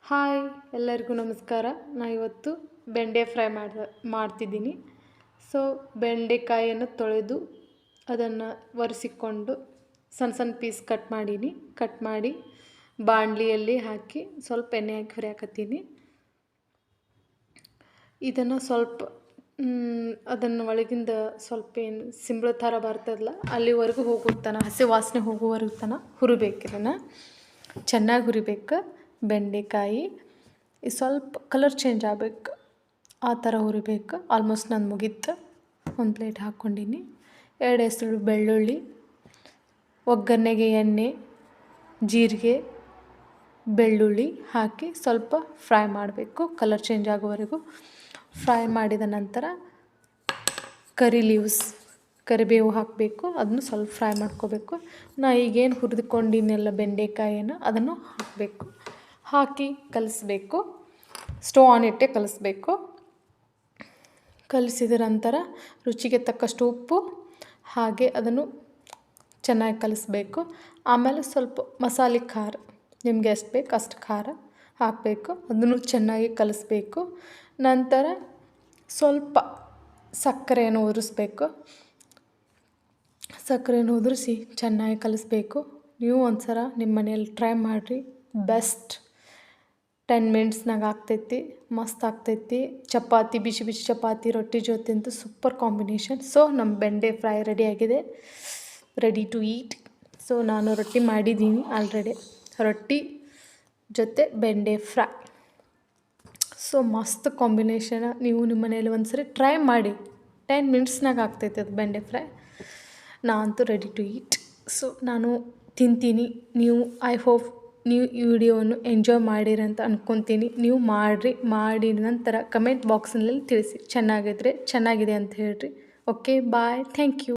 Hi ಎಲ್ಲರಿಗೂ ನಮಸ್ಕಾರ. ಇವತ್ತು ಬೆಂಡೆ ಫ್ರೈ ಮಾಡ್ತಿದ್ದೀನಿ. ಸೊ ಬೆಂಡೆಕಾಯಿಯನ್ನು ತೊಳೆದು ಅದನ್ನು ಒರೆಸಿಕೊಂಡು ಸಣ್ಣ ಸಣ್ಣ ಪೀಸ್ ಕಟ್ ಮಾಡಿ ಬಾಣಲಿಯಲ್ಲಿ ಹಾಕಿ ಸ್ವಲ್ಪ ಎಣ್ಣೆ ಹಾಕಿ ಹುರಿಯಾಕತ್ತೀನಿ. ಇದನ್ನು ಸ್ವಲ್ಪ ಅದನ್ನು ಒಳಗಿಂದ ಸ್ವಲ್ಪ ಏನು ಸಿಂಬಳ ಥರ ಬರ್ತದಲ್ಲ ಅಲ್ಲಿವರೆಗೂ ಹಸಿ ವಾಸನೆ ಹೋಗುವವರೆಗೂ ಹುರಿಬೇಕು. ಇದನ್ನು ಚೆನ್ನಾಗಿ ಹುರಿಬೇಕು. ಬೆಂಡೆಕಾಯಿ ಸ್ವಲ್ಪ ಕಲರ್ ಚೇಂಜ್ ಆಗಬೇಕು, ಆ ಥರ ಹುರಿಬೇಕು. ಆಲ್ಮೋಸ್ಟ್ ನಾನು ಮುಗೀತು. ಒಂದು ಪ್ಲೇಟ್ ಹಾಕ್ಕೊಂಡೀನಿ. 2 ಹೆಸರು ಬೆಳ್ಳುಳ್ಳಿ, ಒಗ್ಗರಣೆಗೆ ಎಣ್ಣೆ, ಜೀರಿಗೆ, ಬೆಳ್ಳುಳ್ಳಿ ಹಾಕಿ ಸ್ವಲ್ಪ ಫ್ರೈ ಮಾಡಬೇಕು. ಕಲರ್ ಚೇಂಜ್ ಆಗೋವರೆಗೂ ಫ್ರೈ ಮಾಡಿದ ನಂತರ ಕರಿಬೇವು ಹಾಕಬೇಕು. ಅದನ್ನು ಸ್ವಲ್ಪ ಫ್ರೈ ಮಾಡ್ಕೋಬೇಕು. ಈಗೇನು ಹುರಿದುಕೊಂಡಿನೆಲ್ಲ ಬೆಂಡೆಕಾಯಿಯನ್ನು ಅದನ್ನು ಹಾಕಿ ಕಲಿಸ್ಬೇಕು. ಸ್ಟವ್ ಆನ್ ಇಟ್ಟೆ ಕಲಿಸ್ಬೇಕು. ಕಲಿಸಿದ ನಂತರ ರುಚಿಗೆ ತಕ್ಕಷ್ಟು ಉಪ್ಪು ಹಾಗೆ ಅದನ್ನು ಚೆನ್ನಾಗಿ ಕಲಿಸ್ಬೇಕು. ಆಮೇಲೆ ಸ್ವಲ್ಪ ಮಸಾಲೆ ಖಾರ ನಿಮಗೆ ಎಷ್ಟು ಬೇಕು ಅಷ್ಟು ಖಾರ ಹಾಕಬೇಕು. ಅದನ್ನು ಚೆನ್ನಾಗಿ ಕಲಿಸ್ಬೇಕು. ನಂತರ ಸ್ವಲ್ಪ ಸಕ್ಕರೆಯನ್ನು ಉದುರಿಸಿ ಚೆನ್ನಾಗಿ ಕಲಿಸ್ಬೇಕು. ನೀವು ಒಂದು ಸಲ ನಿಮ್ಮ ಮನೆಯಲ್ಲಿ ಟ್ರೈ ಮಾಡಿರಿ. ಬೆಸ್ಟ್ 10 ಮಿನಿಟ್ಸ್ನಾಗ ಆಗ್ತೈತಿ. ಮಸ್ತ್ ಆಗ್ತೈತಿ. ಚಪಾತಿ, ಬಿಸಿ ಬಿಸಿ ಚಪಾತಿ, ರೊಟ್ಟಿ ಜೊತೆ ಅಂತೂ ಸೂಪರ್ ಕಾಂಬಿನೇಷನ್. ಸೊ ನಮ್ಮ ಬೆಂಡೆ fry ready to eat. So ನಾನು ರೊಟ್ಟಿ ಮಾಡಿದ್ದೀನಿ ಆಲ್ರೆಡಿ. ರೊಟ್ಟಿ ಜೊತೆ ಬೆಂಡೆ ಫ್ರೈ ಸೊ ಮಸ್ತ್ ಕಾಂಬಿನೇಷನ್. ನೀವು ನಿಮ್ಮ ಮನೇಲಿ ಒಂದು ಸರಿ ಟ್ರೈ ಮಾಡಿ. 10 ಮಿನಿಟ್ಸ್ನಾಗ ಆಗ್ತೈತೆ ಅದು ಬೆಂಡೆ ಫ್ರೈ. ನಾನಂತೂ ರೆಡಿ ಟು ಈಟ್. ಸೊ ನಾನು ತಿಂತೀನಿ. ಐ ಹೋಪ್ ನೀವು ಈ ವಿಡಿಯೋವನ್ನು ಎಂಜಾಯ್ ಮಾಡಿರಿ ಅಂತ ಅಂದ್ಕೊತೀನಿ. ನೀವು ಮಾಡಿದ ನಂತರ ಕಮೆಂಟ್ ಬಾಕ್ಸ್ನಲ್ಲಿ ತಿಳಿಸಿ. ಚೆನ್ನಾಗಿದೆ ಅಂತ ಹೇಳ್ರಿ. Okay, bye, thank you.